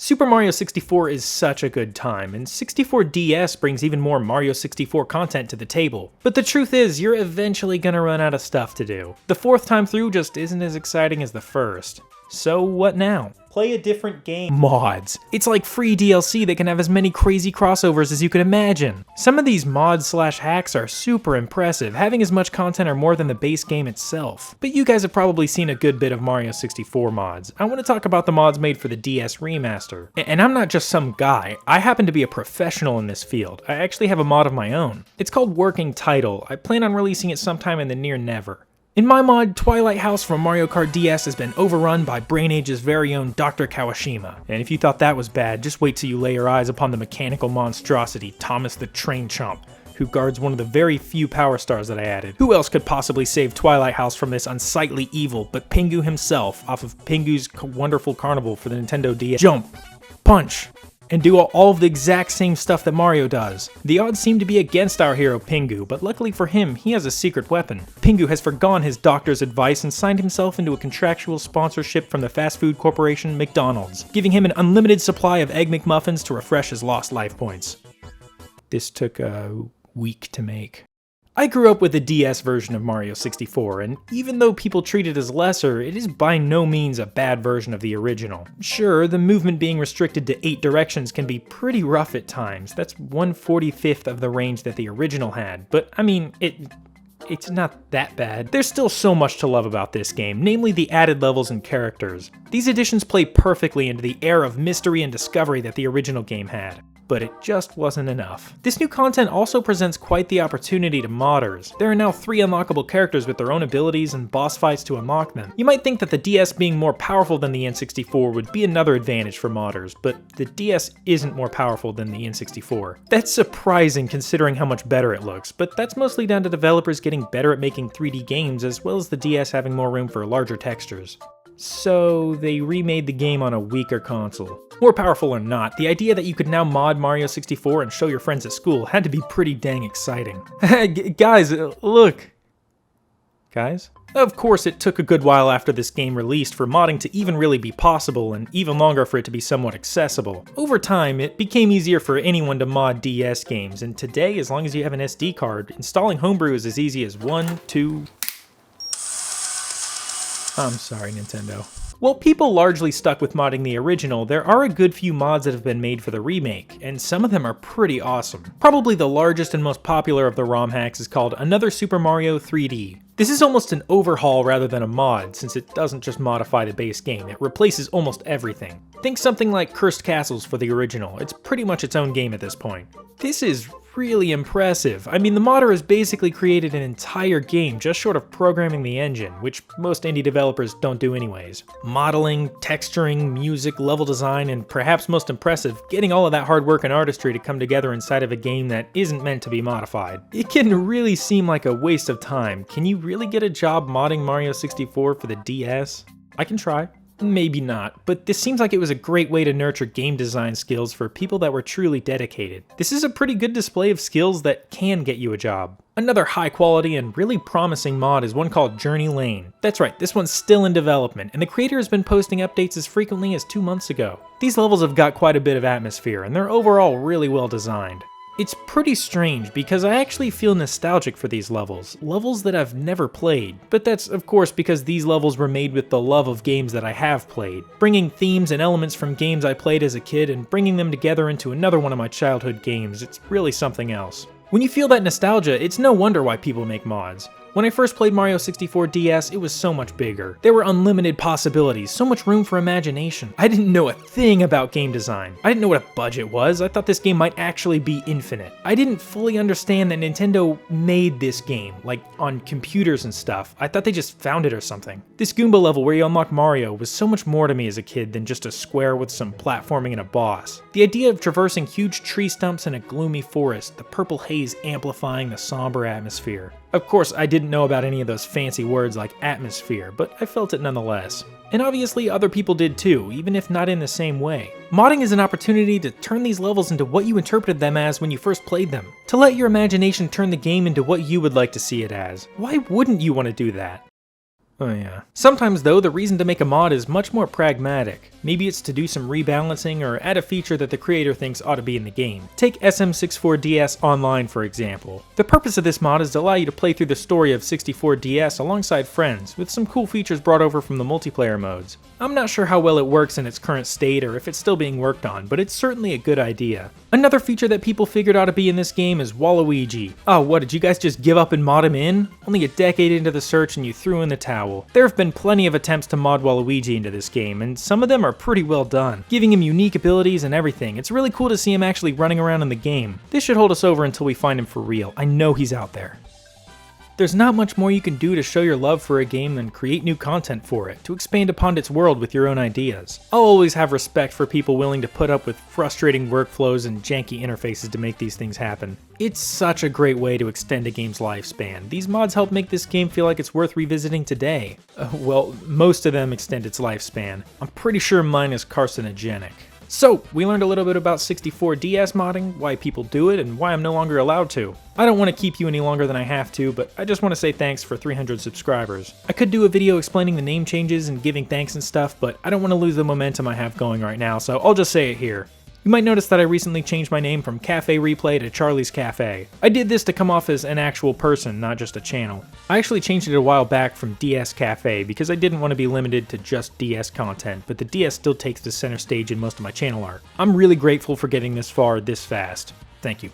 Super Mario 64 is such a good time, and 64DS brings even more Mario 64 content to the table. But the truth is, you're eventually gonna run out of stuff to do. The fourth time through just isn't as exciting as the first. So what now? Play a different game. Mods. It's like free DLC that can have as many crazy crossovers as you could imagine. Some of these mods/hacks are super impressive, having as much content or more than the base game itself. But you guys have probably seen a good bit of Mario 64 mods. I want to talk about the mods made for the DS remaster. And I'm not just some guy, I happen to be a professional in this field. I actually have a mod of my own. It's called Working Title. I plan on releasing it sometime in the near never. In my mod, Twilight House from Mario Kart DS has been overrun by Brain Age's very own Dr. Kawashima. And if you thought that was bad, just wait till you lay your eyes upon the mechanical monstrosity, Thomas the Train Chomp, who guards one of the very few power stars that I added. Who else could possibly save Twilight House from this unsightly evil but Pingu himself off of Pingu's Wonderful Carnival for the Nintendo DS? Jump, punch, and do all of the exact same stuff that Mario does. The odds seem to be against our hero Pingu, but luckily for him, he has a secret weapon. Pingu has forgone his doctor's advice and signed himself into a contractual sponsorship from the fast food corporation McDonald's, giving him an unlimited supply of Egg McMuffins to refresh his lost life points. This took a week to make. I grew up with the DS version of Mario 64, and even though people treat it as lesser, it is by no means a bad version of the original. Sure, the movement being restricted to 8 directions can be pretty rough at times. That's 1/45 of the range that the original had, but I mean, it's not that bad. There's still so much to love about this game, namely the added levels and characters. These additions play perfectly into the air of mystery and discovery that the original game had. But it just wasn't enough. This new content also presents quite the opportunity to modders. There are now 3 unlockable characters with their own abilities and boss fights to unlock them. You might think that the DS being more powerful than the N64 would be another advantage for modders, but the DS isn't more powerful than the N64. That's surprising considering how much better it looks, but that's mostly down to developers getting better at making 3D games as well as the DS having more room for larger textures. So they remade the game on a weaker console. More powerful or not, the idea that you could now mod Mario 64 and show your friends at school had to be pretty dang exciting. Guys, look. Guys? Of course, it took a good while after this game released for modding to even really be possible, and even longer for it to be somewhat accessible. Over time, it became easier for anyone to mod DS games, and today, as long as you have an SD card, installing Homebrew is as easy as 1, 2... I'm sorry, Nintendo. While people largely stuck with modding the original, there are a good few mods that have been made for the remake, and some of them are pretty awesome. Probably the largest and most popular of the ROM hacks is called Another Super Mario 3D. This is almost an overhaul rather than a mod, since it doesn't just modify the base game, it replaces almost everything. Think something like Cursed Castles for the original, it's pretty much its own game at this point. This is really impressive. I mean, the modder has basically created an entire game just short of programming the engine, which most indie developers don't do anyways. Modeling, texturing, music, level design, and perhaps most impressive, getting all of that hard work and artistry to come together inside of a game that isn't meant to be modified. It can really seem like a waste of time. Can you really get a job modding Mario 64 for the DS? I can try. Maybe not, but this seems like it was a great way to nurture game design skills for people that were truly dedicated. This is a pretty good display of skills that can get you a job. Another high quality and really promising mod is one called Journey Lane. That's right, this one's still in development, and the creator has been posting updates as frequently as 2 months ago. These levels have got quite a bit of atmosphere, and they're overall really well designed. It's pretty strange because I actually feel nostalgic for these levels that I've never played. But that's of course because these levels were made with the love of games that I have played, bringing themes and elements from games I played as a kid and bringing them together into another one of my childhood games. It's really something else. When you feel that nostalgia, it's no wonder why people make mods. When I first played Mario 64 DS, it was so much bigger. There were unlimited possibilities, so much room for imagination. I didn't know a thing about game design. I didn't know what a budget was. I thought this game might actually be infinite. I didn't fully understand that Nintendo made this game, like on computers and stuff. I thought they just found it or something. This Goomba level where you unlock Mario was so much more to me as a kid than just a square with some platforming and a boss. The idea of traversing huge tree stumps in a gloomy forest, the purple haze amplifying the somber atmosphere. Of course, I didn't know about any of those fancy words like atmosphere, but I felt it nonetheless. And obviously other people did too, even if not in the same way. Modding is an opportunity to turn these levels into what you interpreted them as when you first played them. To let your imagination turn the game into what you would like to see it as. Why wouldn't you want to do that? Oh yeah. Sometimes though, the reason to make a mod is much more pragmatic. Maybe it's to do some rebalancing or add a feature that the creator thinks ought to be in the game. Take SM64DS Online for example. The purpose of this mod is to allow you to play through the story of 64DS alongside friends, with some cool features brought over from the multiplayer modes. I'm not sure how well it works in its current state or if it's still being worked on, but it's certainly a good idea. Another feature that people figured ought to be in this game is Waluigi. Oh, what, did you guys just give up and mod him in? Only a decade into the search and you threw in the towel. There have been plenty of attempts to mod Waluigi into this game, and some of them are pretty well done, giving him unique abilities and everything. It's really cool to see him actually running around in the game. This should hold us over until we find him for real. I know he's out there. There's not much more you can do to show your love for a game than create new content for it, to expand upon its world with your own ideas. I'll always have respect for people willing to put up with frustrating workflows and janky interfaces to make these things happen. It's such a great way to extend a game's lifespan. These mods help make this game feel like it's worth revisiting today. Well, most of them extend its lifespan. I'm pretty sure mine is carcinogenic. So, we learned a little bit about 64DS modding, why people do it, and why I'm no longer allowed to. I don't want to keep you any longer than I have to, but I just want to say thanks for 300 subscribers. I could do a video explaining the name changes and giving thanks and stuff, but I don't want to lose the momentum I have going right now, so I'll just say it here. You might notice that I recently changed my name from Cafe Replay to Charlie's Cafe. I did this to come off as an actual person, not just a channel. I actually changed it a while back from DS Cafe because I didn't want to be limited to just DS content, but the DS still takes the center stage in most of my channel art. I'm really grateful for getting this far this fast. Thank you.